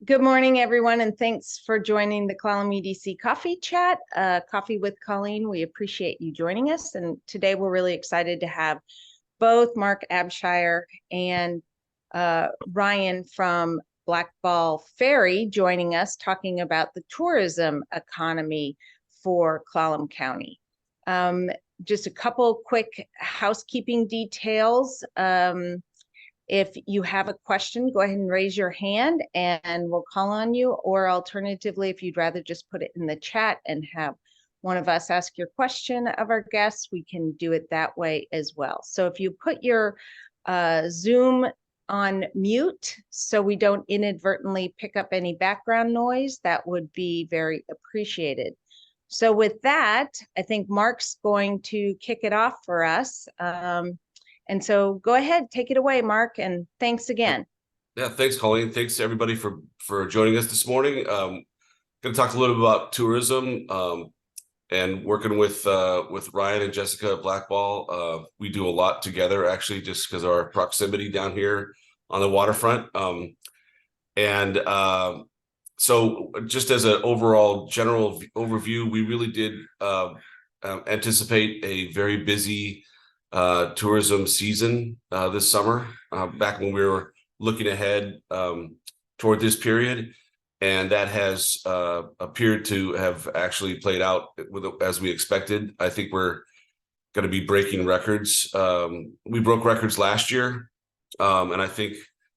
Good morning, everyone, and thanks for joining the Colleen EDC Coffee Chat, Coffee with Colleen. We appreciate you joining us. And today we're really excited to have both Marc Abshire and Rian from Blackball Ferry joining us, talking about the tourism economy for Clallam County. Just a couple quick housekeeping details. If you have a question, go ahead and raise your hand and we'll call on you. Or alternatively, if you'd rather just put it in the chat and have one of us ask your question of our guests, we can do it that way as well. So if you put your Zoom on mute so we don't inadvertently pick up any background noise, that would be very appreciated. So with that, I think Marc's going to kick it off for us. And so go ahead, take it away, Marc, and thanks again. Yeah, thanks, Colleen. Thanks to everybody for joining us this morning. Going to talk a little bit about tourism and working with Rian and Jessica at Blackball. We do a lot together, actually, just because of our proximity down here on the waterfront. So just as an overall general overview, we really did anticipate a very busy tourism season this summer, back when we were looking ahead toward this period, and that has appeared to have actually played out as we expected. I think we're going to be breaking records. We broke records last year, and I think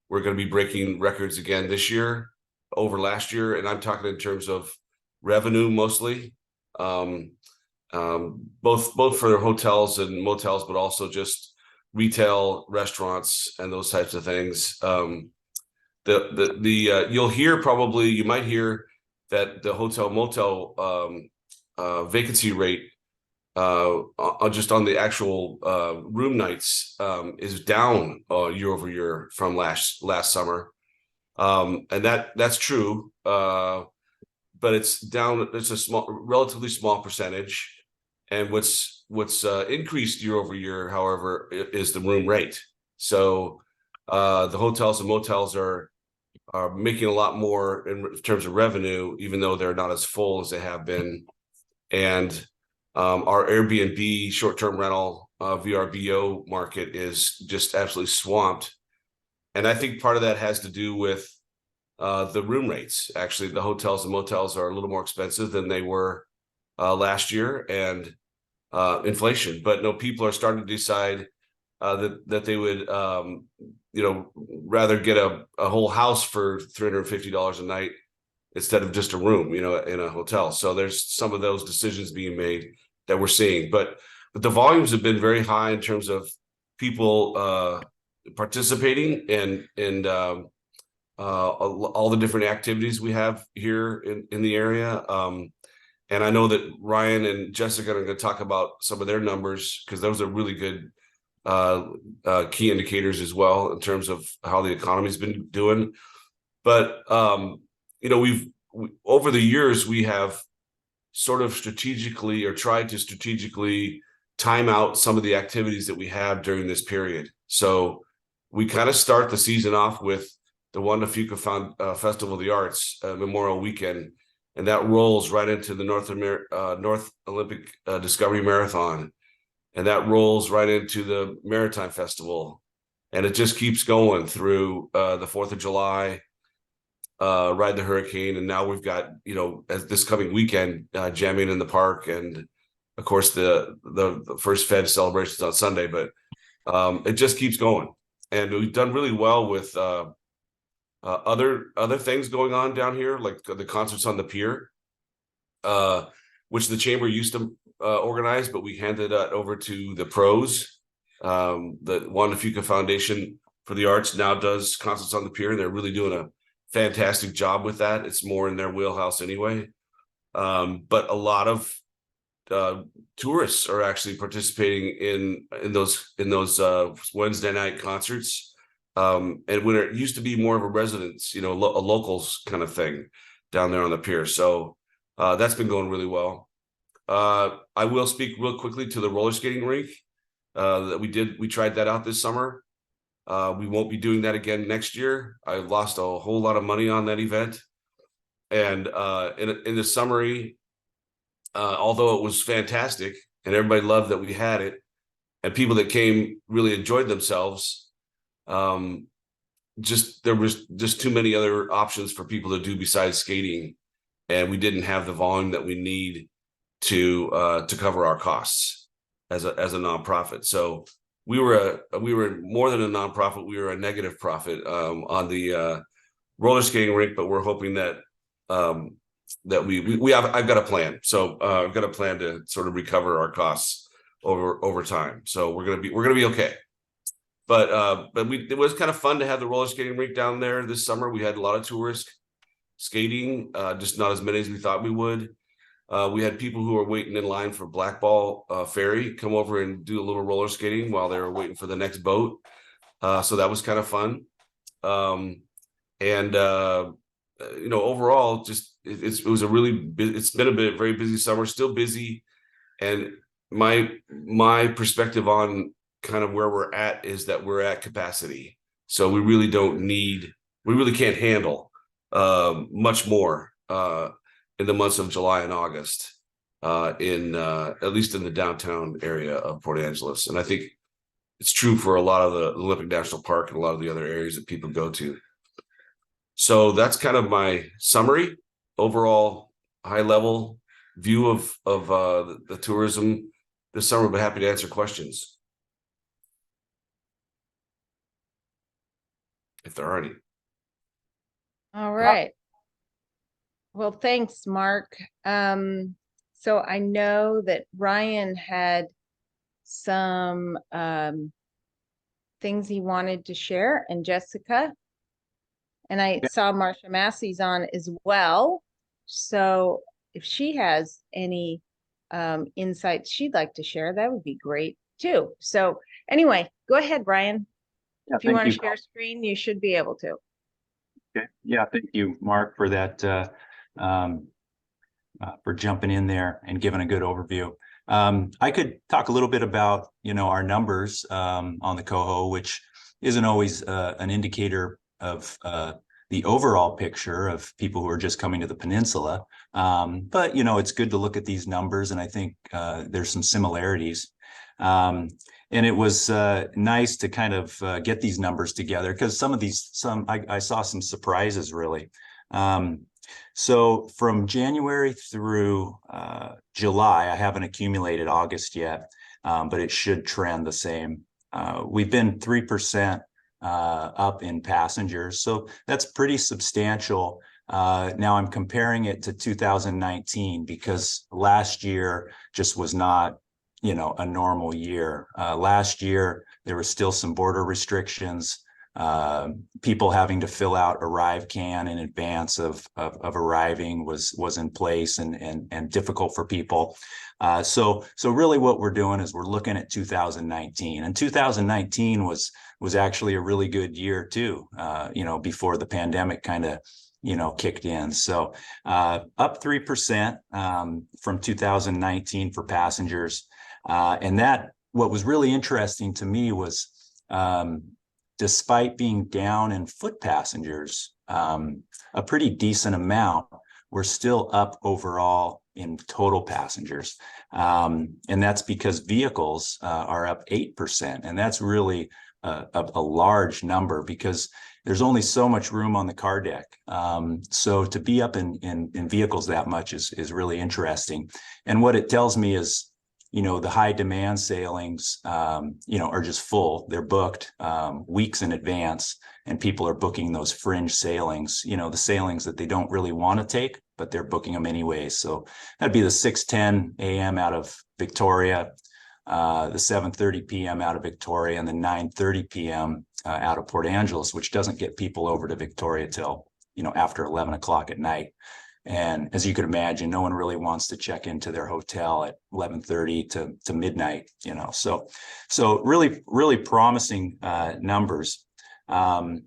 we're going to be breaking records again this year over last year, and I'm talking in terms of revenue mostly. Both for hotels and motels, but also just retail, restaurants, and those types of things. You'll hear you might hear that the hotel motel vacancy rate just on the actual room nights is down year over year from last summer, and that's true. But it's down. It's a relatively small percentage. And what's increased year over year, however, is the room rate. So the hotels and motels are making a lot more in terms of revenue, even though they're not as full as they have been. And our Airbnb short-term rental VRBO market is just absolutely swamped. And I think part of that has to do with the room rates. Actually, the hotels and motels are a little more expensive than they were last year, and inflation. But no, people are starting to decide that they would rather get a whole house for $350 a night instead of just a room, in a hotel. So there's some of those decisions being made that we're seeing. But the volumes have been very high in terms of people participating and all the different activities we have here in the area. And I know that Rian and Jessica are going to talk about some of their numbers, because those are really good key indicators as well in terms of how the economy's been doing. But we've over the years, we have sort of strategically, or tried to strategically, time out some of the activities that we have during this period. So we kind of start the season off with the Waterfront Festival of the Arts Memorial Weekend, and that rolls right into the North Olympic Discovery Marathon, and that rolls right into the Maritime Festival, and it just keeps going through the 4th of July, Ride the Hurricane, and now we've got as this coming weekend, Jamming in the Park, and of course the first Fed celebrations on Sunday. But it just keeps going, and we've done really well with other things going on down here, like the concerts on the pier, which the chamber used to organize, but we handed that over to the pros. The Wandafuka Foundation for the Arts now does concerts on the pier, and they're really doing a fantastic job with that. It's more in their wheelhouse anyway. But a lot of tourists are actually participating in those Wednesday night concerts. And when it used to be more of a residence, a locals kind of thing down there on the pier. So that's been going really well. I will speak real quickly to the roller skating rink that we tried that out this summer. We won't be doing that again next year. I lost a whole lot of money on that event. And in the summary, although it was fantastic and everybody loved that we had it, and people that came really enjoyed themselves, there was just too many other options for people to do besides skating, and we didn't have the volume that we need to cover our costs as a nonprofit. So we were more than a nonprofit. We were a negative profit on the roller skating rink, but we're hoping that I've got a plan. So I've got a plan to sort of recover our costs over time. So we're gonna be okay. But it was kind of fun to have the roller skating rink down there this summer. We had a lot of tourists skating, just not as many as we thought we would. We had people who were waiting in line for Blackball Ferry come over and do a little roller skating while they were waiting for the next boat. So that was kind of fun. Overall, just it's been a very busy summer, still busy. And my perspective on kind of where we're at is that we're at capacity. So we really can't handle much more in the months of July and August, at least in the downtown area of Port Angeles. And I think it's true for a lot of the Olympic National Park and a lot of the other areas that people go to. So that's kind of my summary, overall high level view of the tourism this summer, but happy to answer questions if there are any. All right. Well, thanks, Mark. So I know that Rian had some things he wanted to share, and Jessica. And I saw Marsha Massey's on as well. So if she has any insights she'd like to share, that would be great too. So anyway, go ahead, Rian. Yeah, if you want to share screen, you should be able to. Okay. Yeah, thank you, Mark, for that, for jumping in there and giving a good overview. I could talk a little bit about, our numbers on the Coho, which isn't always an indicator of the overall picture of people who are just coming to the peninsula. But, it's good to look at these numbers, and I think there's some similarities. And it was nice to kind of get these numbers together, because I saw some surprises, really. So from January through July, I haven't accumulated August yet, but it should trend the same. We've been 3% up in passengers, so that's pretty substantial. Now I'm comparing it to 2019 because last year just was not, a normal year. Last year, there was still some border restrictions, people having to fill out ArriveCan in advance of arriving was in place and difficult for people. So really what we're doing is we're looking at 2019, and 2019 was actually a really good year too, before the pandemic kind of kicked in. So up 3% from 2019 for passengers. And what was really interesting to me was, despite being down in foot passengers, a pretty decent amount, we're still up overall in total passengers. And that's because vehicles are up 8%. And that's really a large number because there's only so much room on the car deck. So to be up in vehicles that much is really interesting. And what it tells me is, the high demand sailings, are just full. They're booked weeks in advance, and people are booking those fringe sailings, the sailings that they don't really want to take, but they're booking them anyway. So that'd be the 6:10 a.m. out of Victoria, the 7:30 p.m. out of Victoria, and the 9:30 p.m. Out of Port Angeles, which doesn't get people over to Victoria till, after 11 o'clock at night. And as you could imagine, no one really wants to check into their hotel at 11:30 to midnight, So really, really promising numbers. And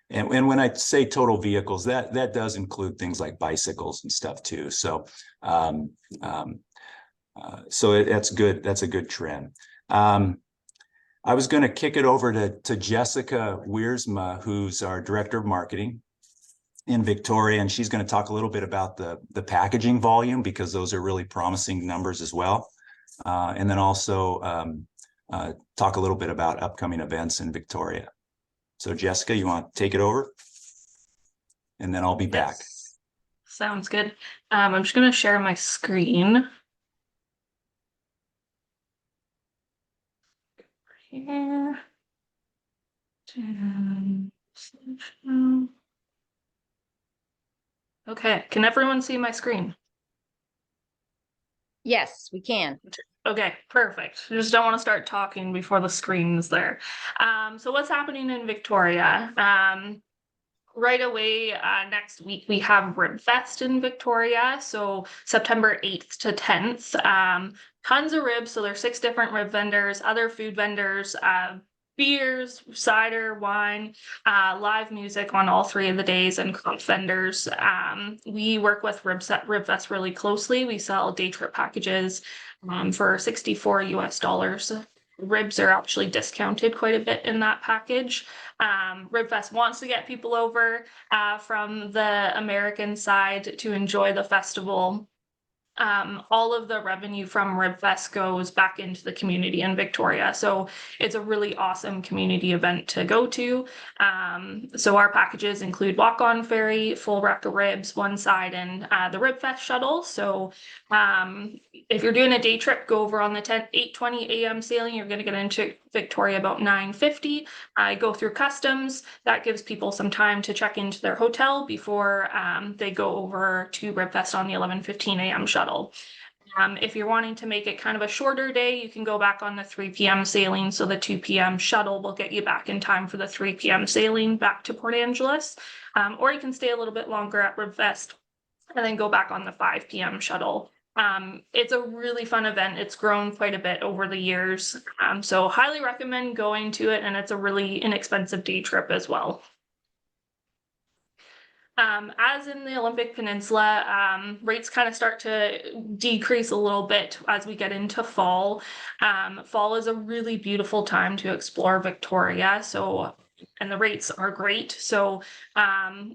when I say total vehicles, that does include things like bicycles and stuff too. So that's good. That's a good trend. I was going to kick it over to Jessica Wiersma, who's our director of marketing in Victoria, and she's going to talk a little bit about the packaging volume, because those are really promising numbers as well. And then also talk a little bit about upcoming events in Victoria. So Jessica, you want to take it over? And then I'll be back. Sounds good. I'm just going to share my screen. Here. Okay, can everyone see my screen? Yes, we can. Okay, perfect. I just don't want to start talking before the screen's there. So what's happening in Victoria? Right away, next week, we have Rib Fest in Victoria. So September 8th to 10th. Tons of ribs. So there's 6 different rib vendors, other food vendors, beers, cider, wine, live music on all 3 of the days, and craft vendors. We work with Rib Fest really closely. We sell day trip packages for $64 US. Ribs are actually discounted quite a bit in that package. Ribfest wants to get people over from the American side to enjoy the festival. All of the revenue from Ribfest goes back into the community in Victoria. So it's a really awesome community event to go to. So our packages include walk-on ferry, full rack of ribs, one side, and the Ribfest shuttle. So if you're doing a day trip, go over on the 8:20 a.m. sailing. You're going to get into Victoria about 9:50. Go through customs. That gives people some time to check into their hotel before they go over to Ribfest on the 11:15 a.m. shuttle. If you're wanting to make it kind of a shorter day, you can go back on the 3 p.m. sailing. So the 2 p.m. shuttle will get you back in time for the 3 p.m. sailing back to Port Angeles. Or you can stay a little bit longer at Ribfest and then go back on the 5 p.m. shuttle. It's a really fun event. It's grown quite a bit over the years. So highly recommend going to it, and it's a really inexpensive day trip as well. As in the Olympic Peninsula, rates kind of start to decrease a little bit as we get into fall. Fall is a really beautiful time to explore Victoria. And the rates are great. So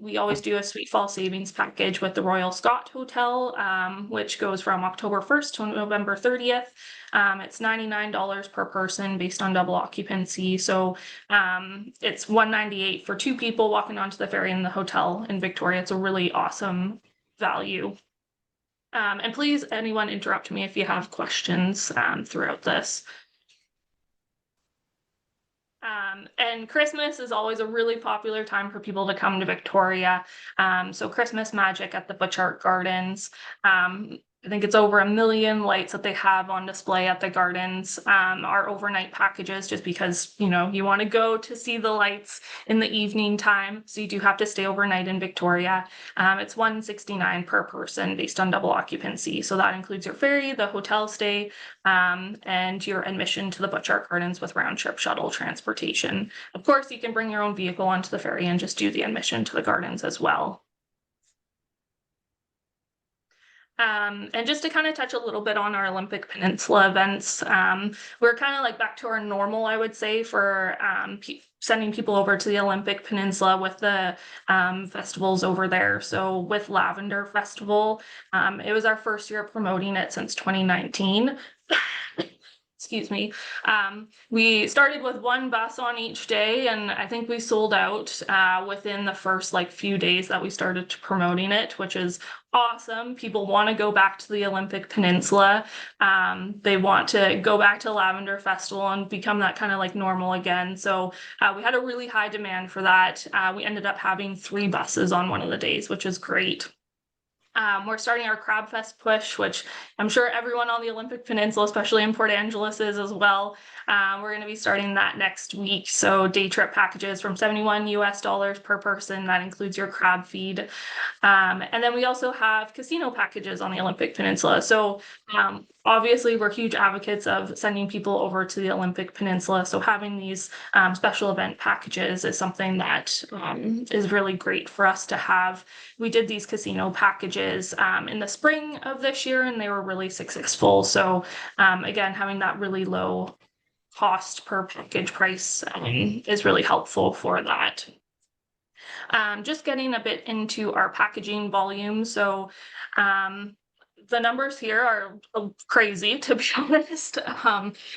we always do a Sweet Fall Savings package with the Royal Scott Hotel, which goes from October 1st to November 30th. It's $99 per person based on double occupancy. So it's $198 for 2 people walking onto the ferry in the hotel in Victoria. It's a really awesome value. And please, anyone interrupt me if you have questions throughout this. And Christmas is always a really popular time for people to come to Victoria. So Christmas magic at the Butchart Gardens. I think it's over 1 million lights that they have on display at the gardens. Our overnight packages, just because, you know, you want to go to see the lights in the evening time. So you do have to stay overnight in Victoria. It's $169 per person based on double occupancy. So that includes your ferry, the hotel stay, and your admission to the Butchart Gardens with round trip shuttle transportation. Of course, you can bring your own vehicle onto the ferry and just do the admission to the gardens as well. And just to kind of touch a little bit on our Olympic Peninsula events, we're kind of like back to our normal, I would say, for sending people over to the Olympic Peninsula with the festivals over there. So with Lavender Festival, it was our first year promoting it since 2019. Excuse me. We started with 1 bus on each day, and I think we sold out within the first few days that we started promoting it, which is awesome. People want to go back to the Olympic Peninsula. They want to go back to Lavender Festival and become that kind of normal again. So we had a really high demand for that. We ended up having 3 buses on one of the days, which is great. We're starting our Crab Fest push, which I'm sure everyone on the Olympic Peninsula, especially in Port Angeles, is as well. We're going to be starting that next week. So day trip packages from $71 US per person. That includes your crab feed. And then we also have casino packages on the Olympic Peninsula. So obviously, we're huge advocates of sending people over to the Olympic Peninsula. So having these special event packages is something that is really great for us to have. We did these casino packages in the spring of this year, and they were really successful. So again, having that really low cost per package price is really helpful for that. Just getting a bit into our packaging volume. So the numbers here are crazy, to be honest.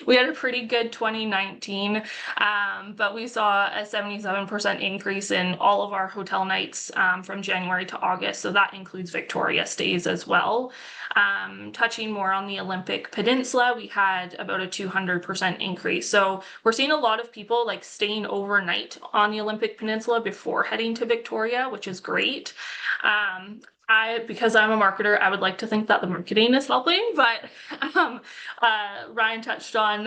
We had a pretty good 2019, but we saw a 77% increase in all of our hotel nights from January to August. So that includes Victoria stays as well. Touching more on the Olympic Peninsula, we had about a 200% increase. So we're seeing a lot of people like staying overnight on the Olympic Peninsula before heading to Victoria, which is great. Because I'm a marketer, I would like to think that the marketing is helping, but Ryan touched on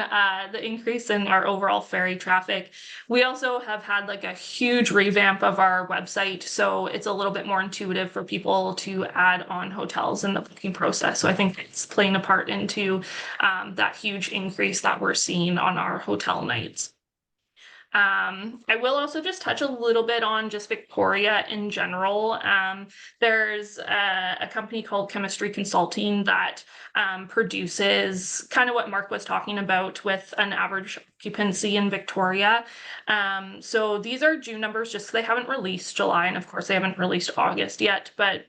the increase in our overall ferry traffic. We also have had like a huge revamp of our website, so it's a little bit more intuitive for people to add on hotels in the booking process. So I think it's playing a part into that huge increase that we're seeing on our hotel nights. I will also just touch a little bit on just Victoria in general. There's a company called Chemistry Consulting that produces kind of what Marc was talking about with an average occupancy in Victoria. So these are June numbers, just they haven't released July, and of course they haven't released August yet, but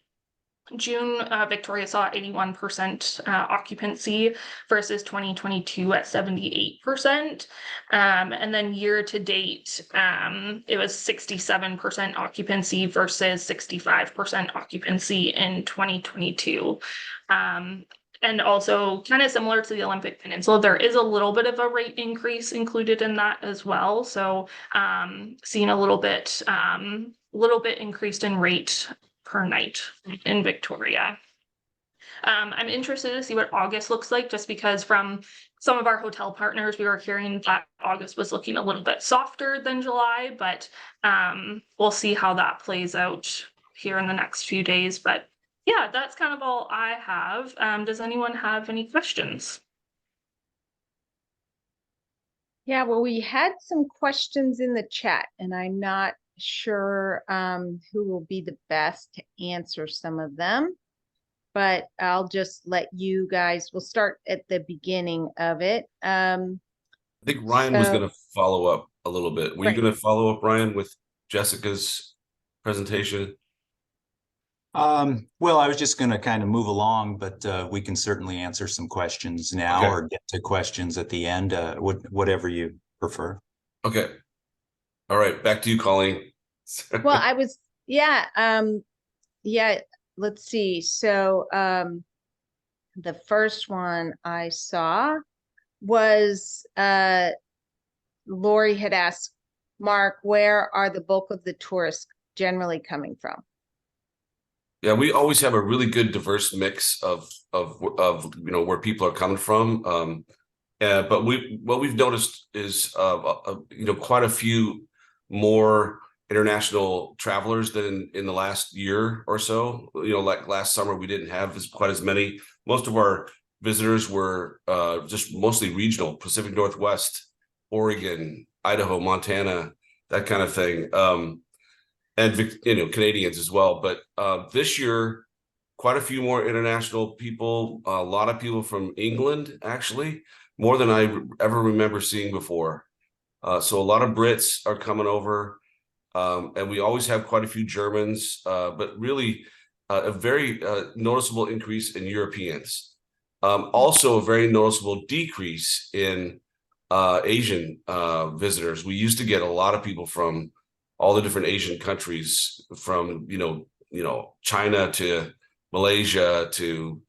June, Victoria saw 81% occupancy versus 2022 at 78%. And then year to date, it was 67% occupancy versus 65% occupancy in 2022. And also kind of similar to the Olympic Peninsula, there is a little bit of a rate increase included in that as well. So seeing a little bit increased in rate per night in Victoria. I'm interested to see what August looks like, just because from some of our hotel partners, we were hearing that August was looking a little bit softer than July, but we'll see how that plays out here in the next few days. But yeah, that's kind of all I have. Does anyone have any questions? Yeah, well, we had some questions in the chat, and I'm not sure who will be the best to answer some of them, but I'll just let you guys, we'll start at the beginning of it. I think Ryan was going to follow up a little bit. Were you going to follow up, Ryan, with Jessica's presentation? Well, I was just going to kind of move along, but we can certainly answer some questions now or get to questions at the end, whatever you prefer. Okay. All right, back to you, Colleen. Well, I was, let's see. So the first one I saw was Lori had asked, Marc, where are the bulk of the tourists generally coming from? Yeah, we always have a really good diverse mix of where people are coming from. But what we've noticed is quite a few more international travelers than in the last year or so. Like last summer, we didn't have quite as many. Most of our visitors were just mostly regional, Pacific Northwest, Oregon, Idaho, Montana, that kind of thing. And Canadians as well. But this year, quite a few more international people, a lot of people from England, actually, more than I ever remember seeing before. So a lot of Brits are coming over, and we always have quite a few Germans, but really a very noticeable increase in Europeans. Also a very noticeable decrease in Asian visitors. We used to get a lot of people from all the different Asian countries, from China to Malaysia to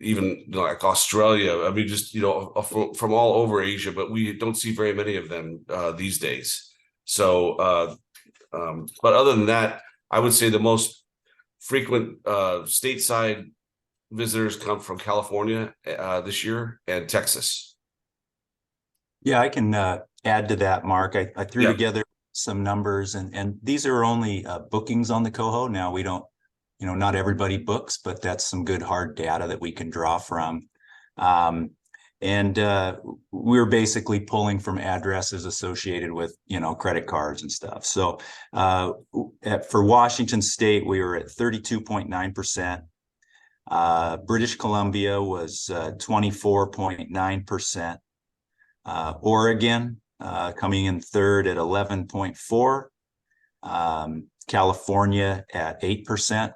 even like Australia. I mean, just from all over Asia, but we don't see very many of them these days. So, but other than that, I would say the most frequent stateside visitors come from California this year and Texas. Yeah, I can add to that, Marc. I threw together some numbers, and these are only bookings on the Coho. Now we don't, not everybody books, but that's some good hard data that we can draw from. And we're basically pulling from addresses associated with, credit cards and stuff. So for Washington State, we were at 32.9%. British Columbia was 24.9%. Oregon coming in third at 11.4, California at 8%.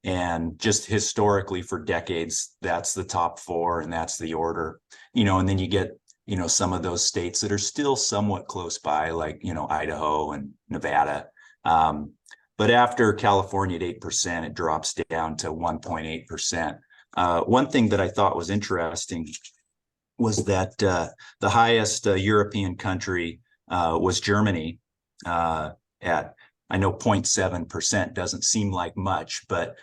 And just historically for decades, that's the top four and that's the order, and then you get, some of those states that are still somewhat close by, like, Idaho and Nevada. But after California at 8%, it drops down to 1.8%. One thing that I thought was interesting was that the highest European country was Germany at, I know 0.7% doesn't seem like much, but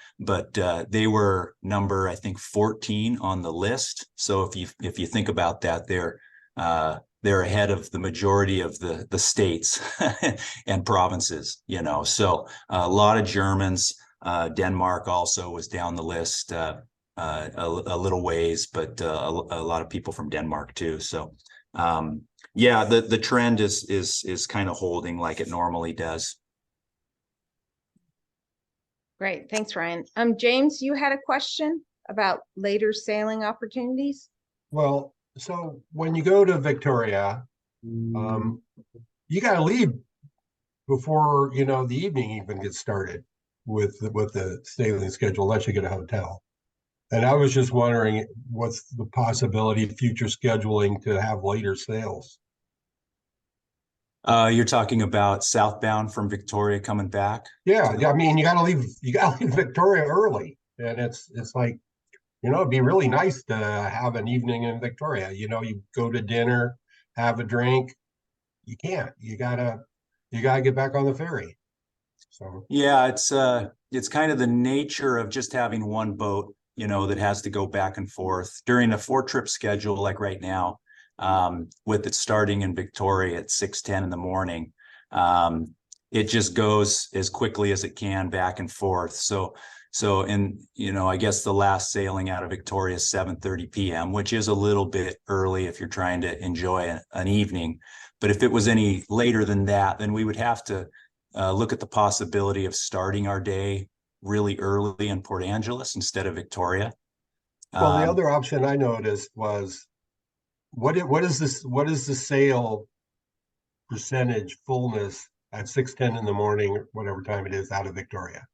they were number, I think, 14 on the list. So if you think about that, they're ahead of the majority of the states and provinces, So a lot of Germans. Denmark also was down the list a little ways, but a lot of people from Denmark too. So yeah, the trend is kind of holding like it normally does. Great. Thanks, Ryan. James, you had a question about later sailing opportunities? Well, so when you go to Victoria, you got to leave before, the evening even gets started with the sailing schedule, unless you get a hotel. And I was just wondering, what's the possibility of future scheduling to have later sails? You're talking about southbound from Victoria coming back? Yeah, I mean, you got to leave Victoria early, and it's like, it'd be really nice to have an evening in Victoria. You go to dinner, have a drink. You can't. You gotta get back on the ferry. So yeah, it's kind of the nature of just having one boat, that has to go back and forth during a 4-trip schedule, like right now. With it starting in Victoria at 6:10 in the morning, it just goes as quickly as it can back and forth. So I guess the last sailing out of Victoria is 7:30 p.m., which is a little bit early if you're trying to enjoy an evening. But if it was any later than that, then we would have to look at the possibility of starting our day really early in Port Angeles instead of Victoria. Well, the other option I noticed was, what is the sail percentage fullness at 6:10 in the morning, or whatever time it is, out of Victoria?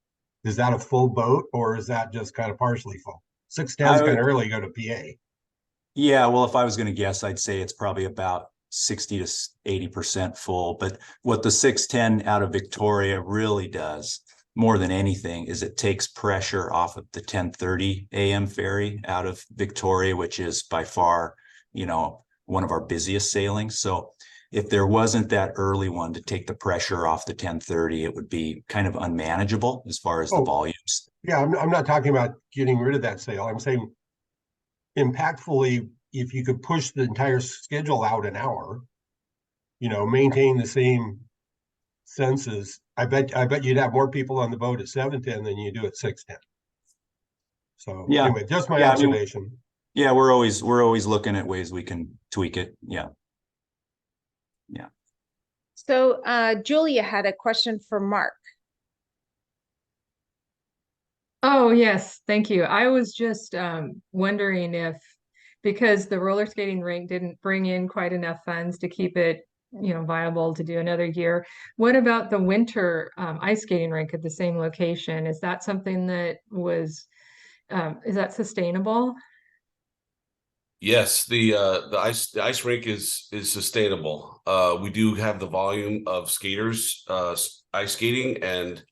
Is that a full boat, or is that just kind of partially full? 6:10 is kind of early to go to PA. Yeah, well, if I was going to guess, I'd say it's probably about 60 to 80% full. But what the 6:10 out of Victoria really does, more than anything, is it takes pressure off of the 10:30 a.m. ferry out of Victoria, which is by far, one of our busiest sailings. So if there wasn't that early one to take the pressure off the 10:30, it would be kind of unmanageable as far as the volumes. Yeah, I'm not talking about getting rid of that sail. I'm saying impactfully, if you could push the entire schedule out an hour, maintain the same census, I bet you'd have more people on the boat at 7:10 than you do at 6:10. So yeah, anyway, just my observation. Yeah, we're always looking at ways we can tweak it. Yeah. So Julia had a question for Marc. Oh, yes. Thank you. I was just wondering if, because the roller skating rink didn't bring in quite enough funds to keep it, viable to do another year. What about the winter ice skating rink at the same location? Is that something that is that sustainable? Yes, the ice rink is sustainable. We do have the volume of skaters ice skating, and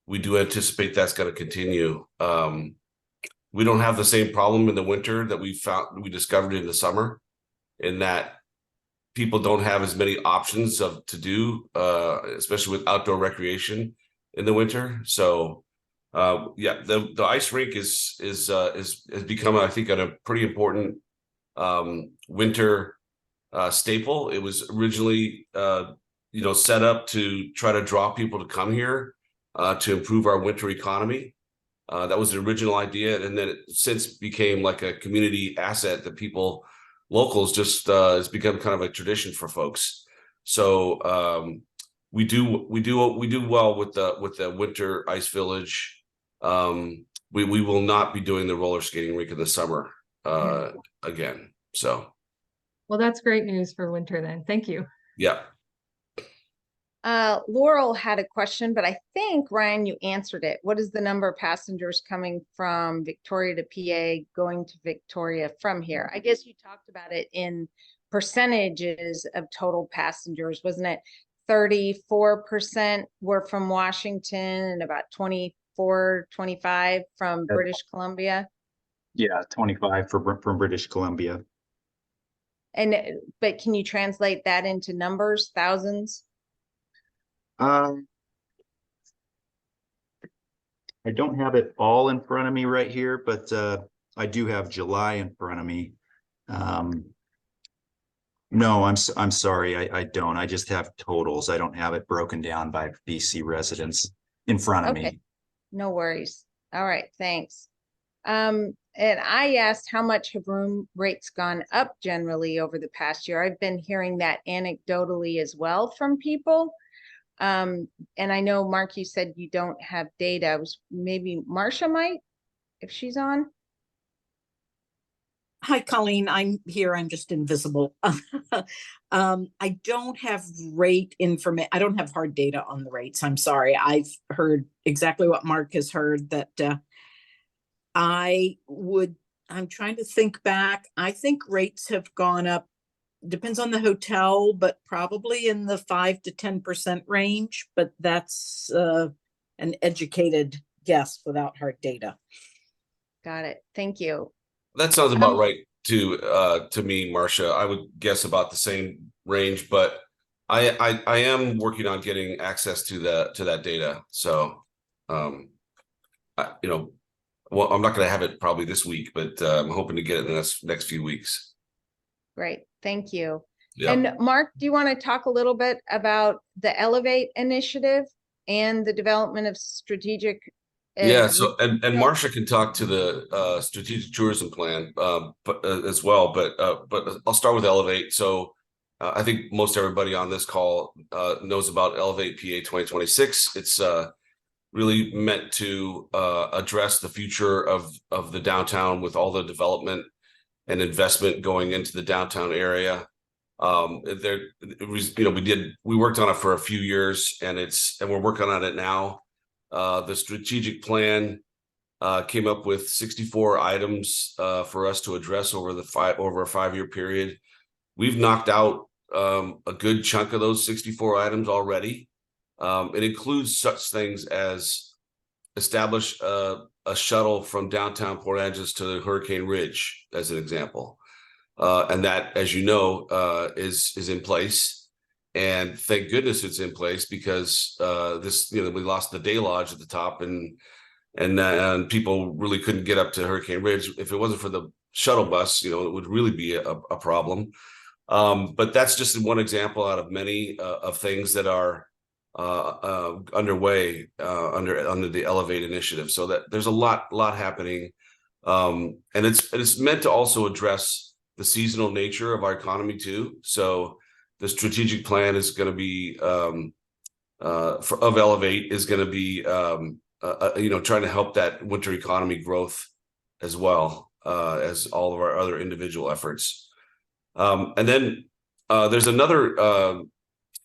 we do anticipate that's going to continue. We don't have the same problem in the winter that we discovered in the summer, in that people don't have as many options to do, especially with outdoor recreation in the winter. So yeah, the ice rink has become, I think, a pretty important winter staple. It was originally set up to try to draw people to come here to improve our winter economy. That was the original idea, and then it since became like a community asset that locals just it's become kind of a tradition for folks. So we do well with the winter ice village. We will not be doing the roller skating rink in the summer again. So Well, that's great news for winter then. Thank you. Yeah. Laurel had a question, but I think, Ryan, you answered it. What is the number of passengers coming from Victoria to PA going to Victoria from here? I guess you talked about it in percentages of total passengers, wasn't it? 34% were from Washington and about 24, 25 from British Columbia. Yeah, 25 from British Columbia. And, but can you translate that into numbers, thousands? I don't have it all in front of me right here, but I do have July in front of me. No, I'm sorry, I don't. I just have totals. I don't have it broken down by BC residents in front of me. No worries. All right, thanks. And I asked how much have room rates gone up generally over the past year. I've been hearing that anecdotally as well from people. And I know, Mark, you said you don't have data. Maybe Marcia might, if she's on. Hi, Colleen. I'm here. I'm just invisible. I don't have rate information. I don't have hard data on the rates. I'm sorry. I've heard exactly what Mark has heard, that I'm trying to think back. I think rates have gone up, depends on the hotel, but probably in the 5 to 10% range. But that's an educated guess without hard data. Got it. Thank you. That sounds about right to me, Marcia. I would guess about the same range, but I am working on getting access to that data. So, well, I'm not going to have it probably this week, but I'm hoping to get it in the next few weeks. Great. Thank you. Yeah. And Mark, do you want to talk a little bit about the Elevate initiative and the development of strategic? Yeah, so and Marcia can talk to the strategic tourism plan, but as well. But I'll start with Elevate. So I think most everybody on this call knows about Elevate PA 2026. It's really meant to address the future of the downtown with all the development and investment going into the downtown area. We worked on it for a few years, and we're working on it now. The strategic plan came up with 64 items for us to address over a 5-year period. We've knocked out a good chunk of those 64 items already. It includes such things as establish a shuttle from downtown Port Angeles to Hurricane Ridge, as an example, and that, as you know, is in place. And thank goodness it's in place, because we lost the day lodge at the top, and people really couldn't get up to Hurricane Ridge. If it wasn't for the shuttle bus, it would really be a problem. But that's just one example out of many of things that are underway under the Elevate initiative. So that there's a lot happening, and it's meant to also address the seasonal nature of our economy too. So the strategic plan is going to be of Elevate is going to be trying to help that winter economy growth as well as all of our other individual efforts. And then there's another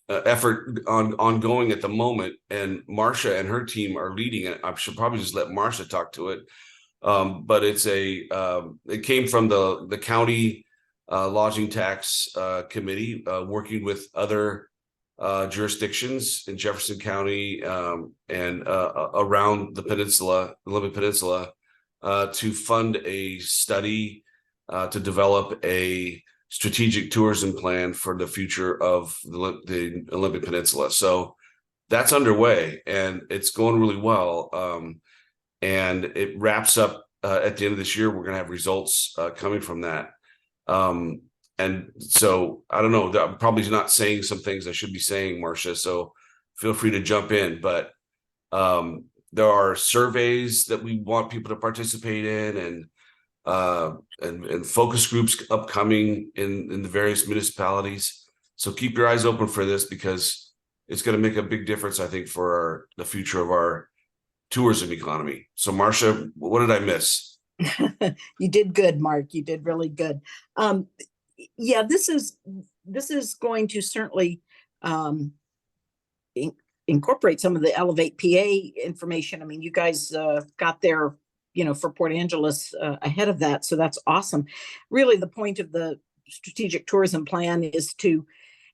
effort ongoing at the moment, and Marcia and her team are leading it. I should probably just let Marcia talk to it. But it came from the county lodging tax committee, working with other jurisdictions in Jefferson County and around the Olympic Peninsula, to fund a study to develop a strategic tourism plan for the future of the Olympic Peninsula. So that's underway, and it's going really well. And it wraps up at the end of this year. We're going to have results coming from that. And so I don't know, I'm probably not saying some things I should be saying, Marcia, so feel free to jump in. But there are surveys that we want people to participate in, and focus groups upcoming in the various municipalities. So keep your eyes open for this, because it's going to make a big difference, I think, for the future of our tourism economy. So Marcia, what did I miss? You did good, Mark. You did really good. yeah, this is going to certainly incorporate some of the Elevate PA information. I mean, you guys got there, for Port Angeles ahead of that, so that's awesome. Really, the point of the strategic tourism plan is and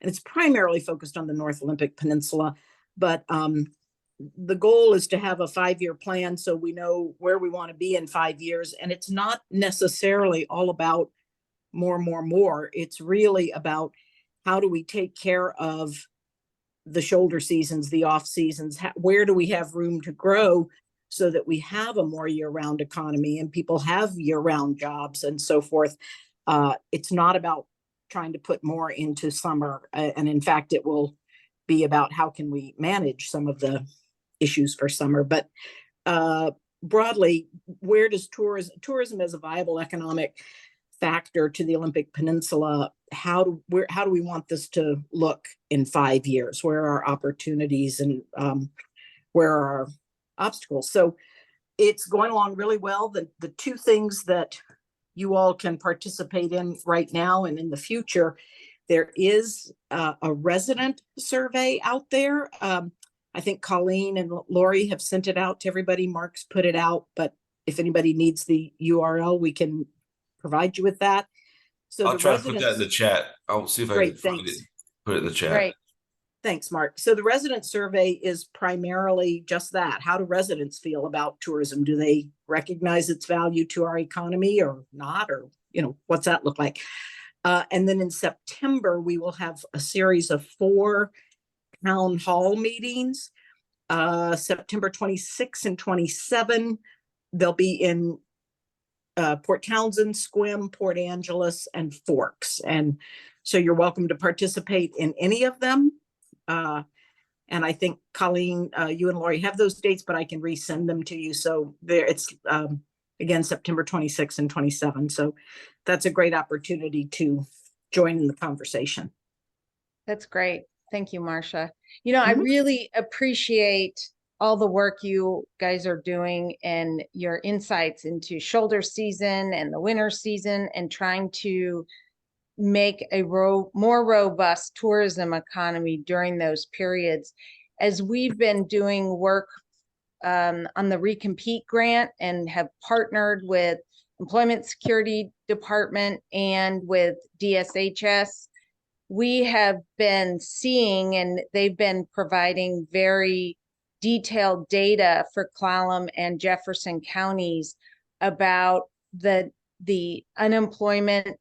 it's primarily focused on the North Olympic Peninsula, but the goal is to have a 5-year plan so we know where we want to be in 5 years. And it's not necessarily all about more. It's really about how do we take care of the shoulder seasons, the off seasons, where do we have room to grow so that we have a more year-round economy and people have year-round jobs and so forth. It's not about trying to put more into summer. And in fact, it will be about how can we manage some of the issues for summer. But broadly, where does tourism as a viable economic factor to the Olympic Peninsula, how do we want this to look in 5 years? Where are opportunities and where are obstacles? So it's going along really well. The two things that you all can participate in right now and in the future, there is a resident survey out there. I think Colleen and Lori have sent it out to everybody. Marc's put it out, but if anybody needs the URL, we can provide you with that. So I'll try to put that in the chat. I'll see if I can find it. Put it in the chat. Great. Thanks, Marc. So the resident survey is primarily just that. How do residents feel about tourism? Do they recognize its value to our economy or not? Or, what's that look like? And then in September, we will have a series of 4 town hall meetings. September 26 and 27, they'll be in Port Townsend, Sequim, Port Angeles, and Forks. And so you're welcome to participate in any of them. And I think, Colleen, you and Lori have those dates, but I can resend them to you. So there it's, again, September 26 and 27. So that's a great opportunity to join in the conversation. That's great. Thank you, Marcia. I really appreciate all the work you guys are doing and your insights into shoulder season and the winter season and trying to make a more robust tourism economy during those periods. As we've been doing work on the Recompete grant and have partnered with Employment Security Department and with DSHS, we have been seeing, and they've been providing very detailed data for Clallam and Jefferson counties about the unemployment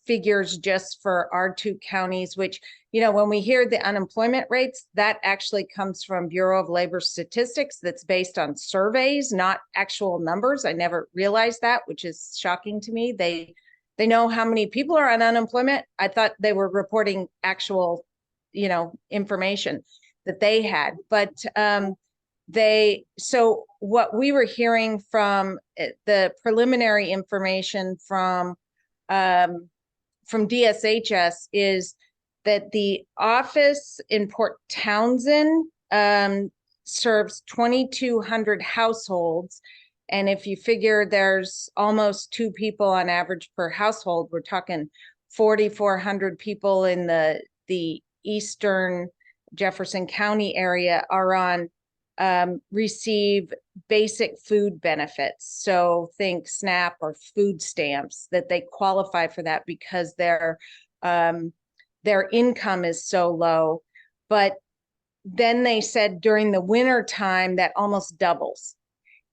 figures just for our 2 counties, which, when we hear the unemployment rates, that actually comes from Bureau of Labor Statistics that's based on surveys, not actual numbers. I never realized that, which is shocking to me. They know how many people are on unemployment. I thought they were reporting actual, information that they had. But so what we were hearing from the preliminary information from DSHS is that the office in Port Townsend serves 2,200 households. And if you figure there's almost 2 people on average per household, we're talking 4,400 people in the eastern Jefferson County area are on receive basic food benefits. So think SNAP or food stamps, that they qualify for that because their income is so low. But then they said during the winter time that almost doubles.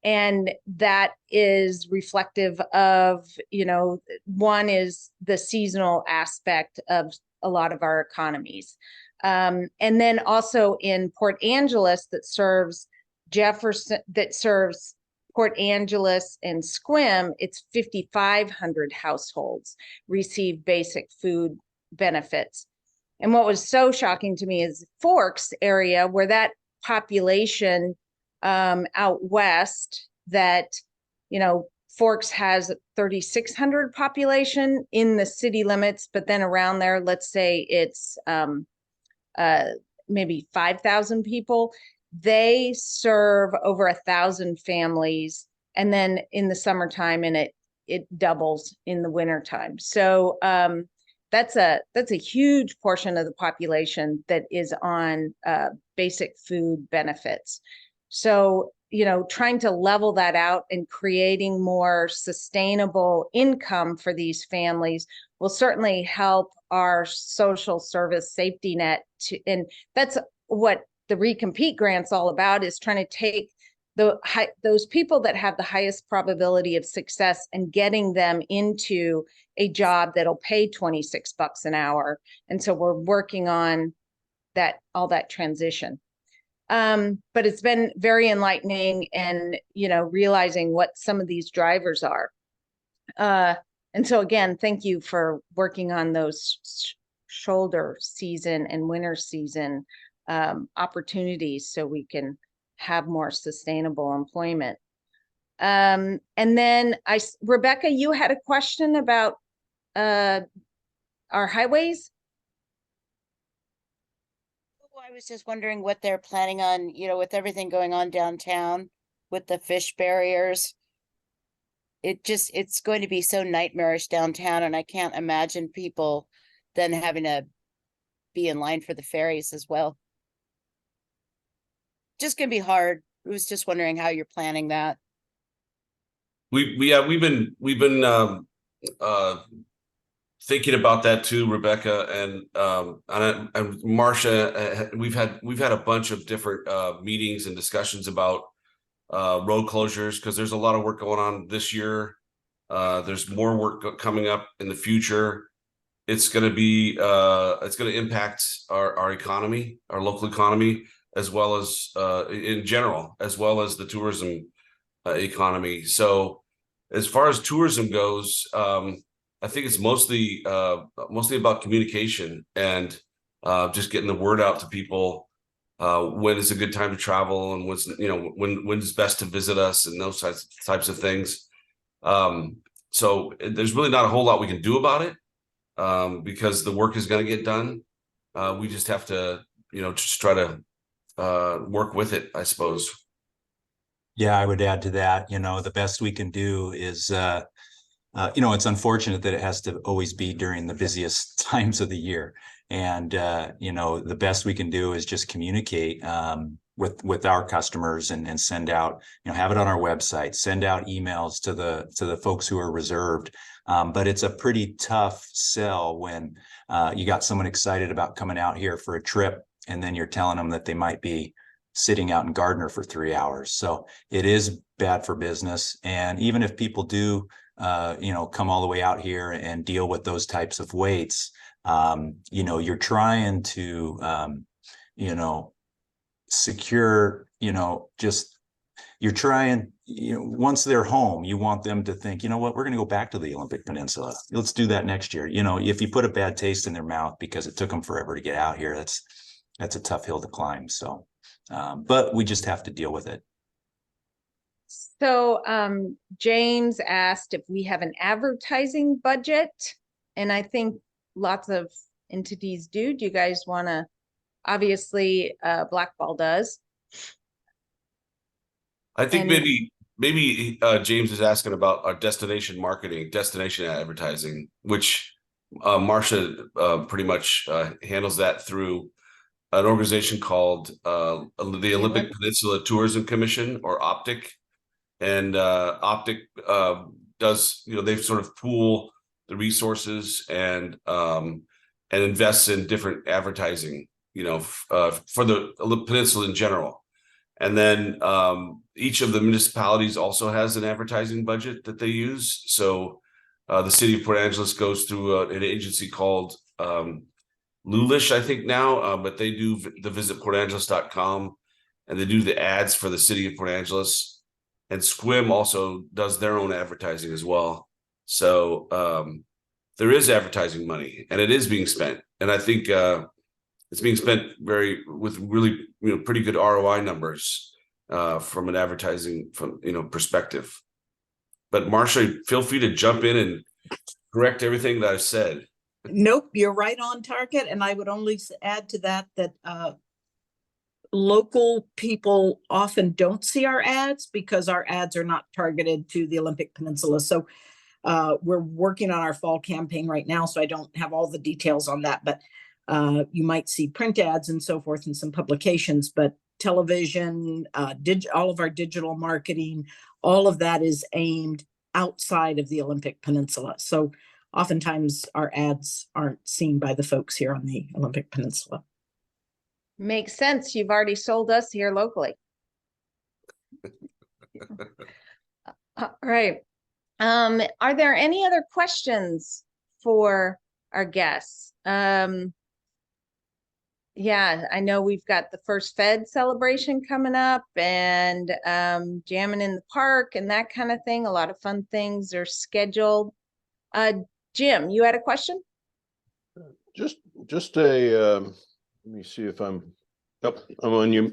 And that is reflective of, one is the seasonal aspect of a lot of our economies. And then also in Port Angeles that serves Port Angeles and Sequim, it's 5,500 households receive basic food benefits. And what was so shocking to me is Forks area, where that population out west, that, Forks has 3,600 population in the city limits, but then around there, let's say it's maybe 5,000 people. They serve over 1,000 families, and then in the summertime, and it doubles in the wintertime. So that's a huge portion of the population that is on basic food benefits. So, you know, trying to level that out and creating more sustainable income for these families will certainly help our social service safety net to, and that's what the Recompete grant's all about, is trying to take those people that have the highest probability of success and getting them into a job that'll pay $26 an hour. And so we're working on all that transition. But it's been very enlightening, and, you know, realizing what some of these drivers are. And so again, thank you for working on those shoulder season and winter season opportunities so we can have more sustainable employment. And then Rebecca, you had a question about our highways? I was just wondering what they're planning on, you know, with everything going on downtown with the fish barriers. It's going to be so nightmarish downtown, and I can't imagine people then having to be in line for the ferries as well. Just gonna be hard. I was just wondering how you're planning that. We've been thinking about that too, Rebecca, and Marcia. We've had a bunch of different meetings and discussions about road closures, because there's a lot of work going on this year. There's more work coming up in the future. It's going to impact our economy, our local economy, as well as in general, as well as the tourism economy. So as far as tourism goes, I think it's mostly about communication and just getting the word out to people. When is a good time to travel, and when's best to visit us, and those types of things. So there's really not a whole lot we can do about it, because the work is going to get done. We just have to, just try to work with it, I suppose. Yeah, I would add to that, the best we can do is, it's unfortunate that it has to always be during the busiest times of the year. And, the best we can do is just communicate with our customers and send out, have it on our website, send out emails to the folks who are reserved. But it's a pretty tough sell when you got someone excited about coming out here for a trip, and then you're telling them that they might be sitting out in Gardner for 3 hours. So it is bad for business. And even if people do, come all the way out here and deal with those types of waits, you're trying to, secure, you're trying, once they're home, you want them to think, you know what, we're going to go back to the Olympic Peninsula. Let's do that next year. If you put a bad taste in their mouth because it took them forever to get out here, that's a tough hill to climb. So, but we just have to deal with it. So James asked if we have an advertising budget, and I think lots of entities do. Do you guys want to? Obviously, Blackball does. I think maybe James is asking about our destination marketing, destination advertising, which Marcia pretty much handles that through an organization called the Olympic Peninsula Tourism Commission, or OPTIC. And OPTIC does, they sort of pool the resources and invests in different advertising, for the peninsula in general. And then each of the municipalities also has an advertising budget that they use. So the city of Port Angeles goes through an agency called Lulish, I think now, but they do the visitportangeles.com, and they do the ads for the city of Port Angeles. And Squim also does their own advertising as well. So there is advertising money, and it is being spent. And I think it's being spent with really, pretty good ROI numbers from an advertising perspective. But Marcia, feel free to jump in and correct everything that I've said. Nope, you're right on target. And I would only add to that local people often don't see our ads because our ads are not targeted to the Olympic Peninsula. So We're working on our fall campaign right now, so I don't have all the details on that, but you might see print ads and so forth in some publications, but television, all of our digital marketing, all of that is aimed outside of the Olympic Peninsula. So oftentimes our ads aren't seen by the folks here on the Olympic Peninsula. Makes sense. You've already sold us here locally. All right. Are there any other questions for our guests? Yeah, I know we've got the First Fed celebration coming up and jamming in the park and that kind of thing. A lot of fun things are scheduled. Jim, you had a question? Just a let me see if I'm unmuted.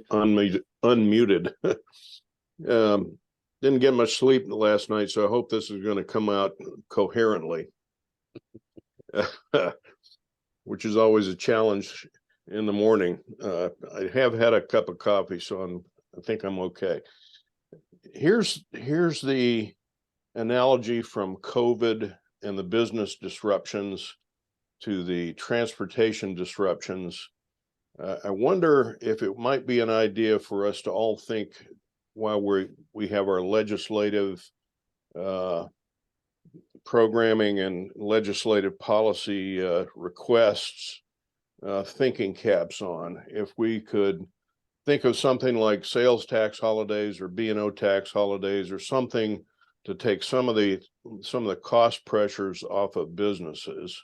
Didn't get much sleep last night, so I hope this is going to come out coherently, which is always a challenge in the morning. I have had a cup of coffee, so I think I'm okay. Here's the analogy from COVID and the business disruptions to the transportation disruptions. I wonder if it might be an idea for us to all think while we have our legislative programming and legislative policy requests, thinking caps on, if we could think of something like sales tax holidays or B&O tax holidays or something to take some of the cost pressures off of businesses,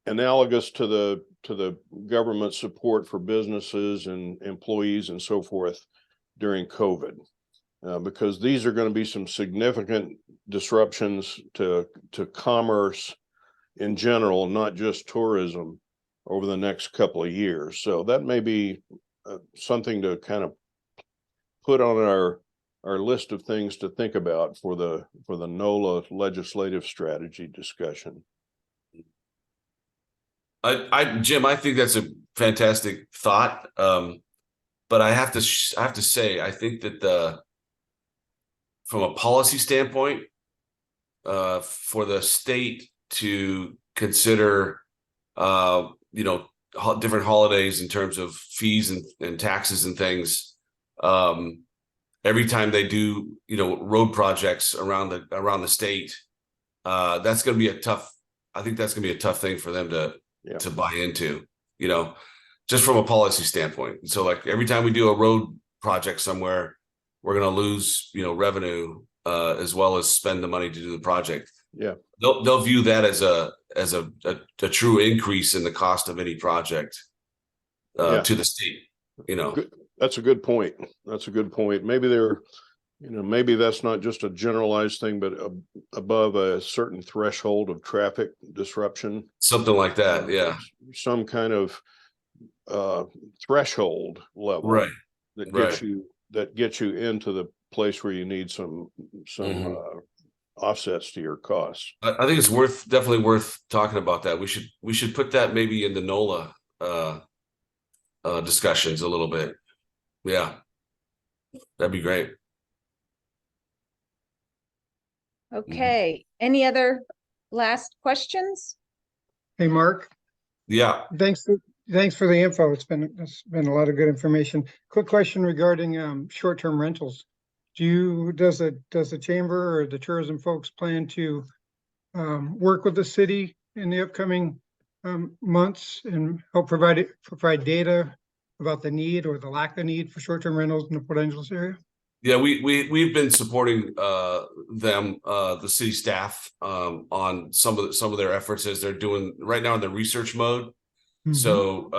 analogous to the government support for businesses and employees and so forth during COVID, because these are going to be some significant disruptions to commerce in general, not just tourism, over the next couple of years. So that may be something to kind of put on our list of things to think about for the NOLA legislative strategy discussion. Jim, I think that's a fantastic thought. But I have to say, I think that from a policy standpoint, for the state to consider, different holidays in terms of fees and taxes and things, every time they do, road projects around the state, that's going to be I think that's going to be a tough thing for them to buy into, just from a policy standpoint. So like every time we do a road project somewhere, we're going to lose, revenue, as well as spend the money to do the project. Yeah. They'll view that as a true increase in the cost of any project, to the state, Good. That's a good point. Maybe maybe that's not just a generalized thing, but above a certain threshold of traffic disruption. Something like that. Yeah. Some kind of threshold level. Right. That gets you into the place where you need some offsets to your costs. I think it's definitely worth talking about that. We should put that maybe in the NOLA discussions a little bit. Yeah, that'd be great. Okay. Any other last questions? Hey, Mark. Yeah. Thanks for the info. It's been a lot of good information. Quick question regarding short-term rentals. Does the chamber or the tourism folks plan to work with the city in the upcoming months and help provide data about the need or the lack of need for short-term rentals in the Port Angeles area? Yeah, we've been supporting them, the city staff, on some of their efforts as they're doing right now in the research mode. Mm-hmm. So,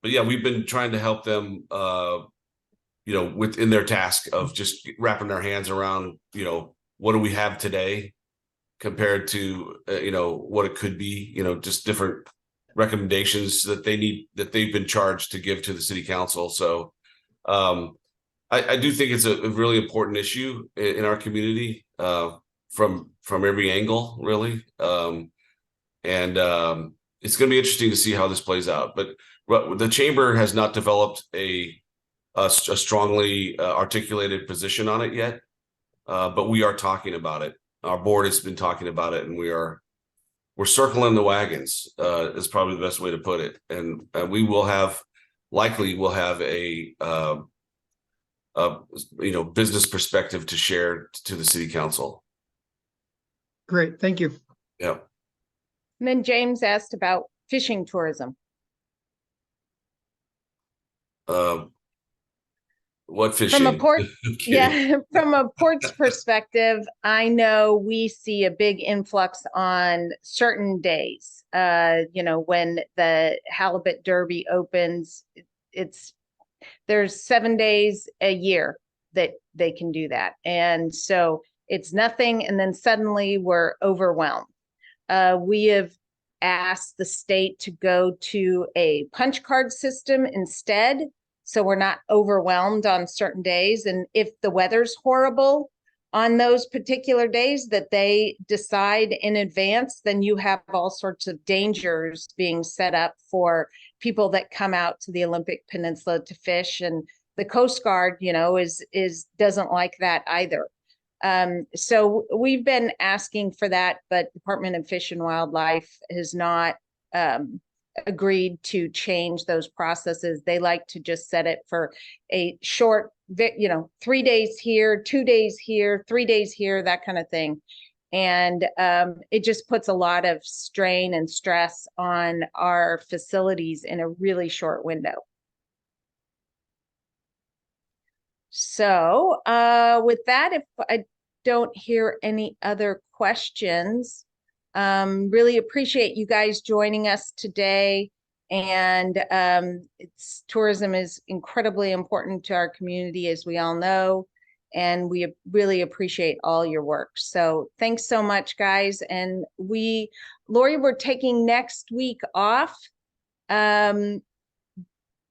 but yeah, we've been trying to help them, within their task of just wrapping their hands around, what do we have today compared to, what it could be, just different recommendations that they've been charged to give to the city council. So, I do think it's a really important issue in our community, from every angle, really. And it's going to be interesting to see how this plays out. But the chamber has not developed a strongly articulated position on it yet. but we are talking about it. Our board has been talking about it, and we're circling the wagons, is probably the best way to put it. And we will likely have a business perspective to share to the city council. Great, thank you. Yeah. And then James asked about fishing tourism. What fishing? From a port, Okay. yeah, from a port's perspective, I know we see a big influx on certain days. When the halibut derby opens, there's 7 days a year that they can do that. And so it's nothing. And then suddenly we're overwhelmed. We have asked the state to go to a punch card system instead, so we're not overwhelmed on certain days. And if the weather's horrible on those particular days that they decide in advance, then you have all sorts of dangers being set up for people that come out to the Olympic Peninsula to fish. And the Coast Guard, doesn't like that either. So we've been asking for that, but Department of Fish and Wildlife has not agreed to change those processes. They like to just set it for a short, 3 days here, 2 days here, 3 days here, that kind of thing. And it just puts a lot of strain and stress on our facilities in a really short window. So with that, if I don't hear any other questions, really appreciate you guys joining us today. And tourism is incredibly important to our community, as we all know, and we really appreciate all your work. So thanks so much, guys. And Lori, we're taking next week off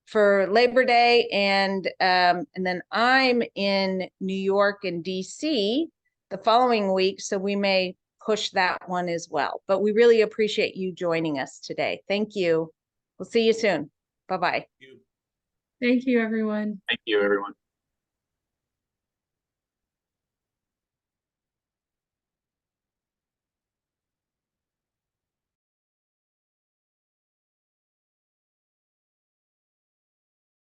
for Labor Day, and then I'm in New York and DC the following week, so we may push that one as well. But we really appreciate you joining us today. Thank you. We'll see you soon. Bye-bye. Thank you, everyone. Thank you, everyone.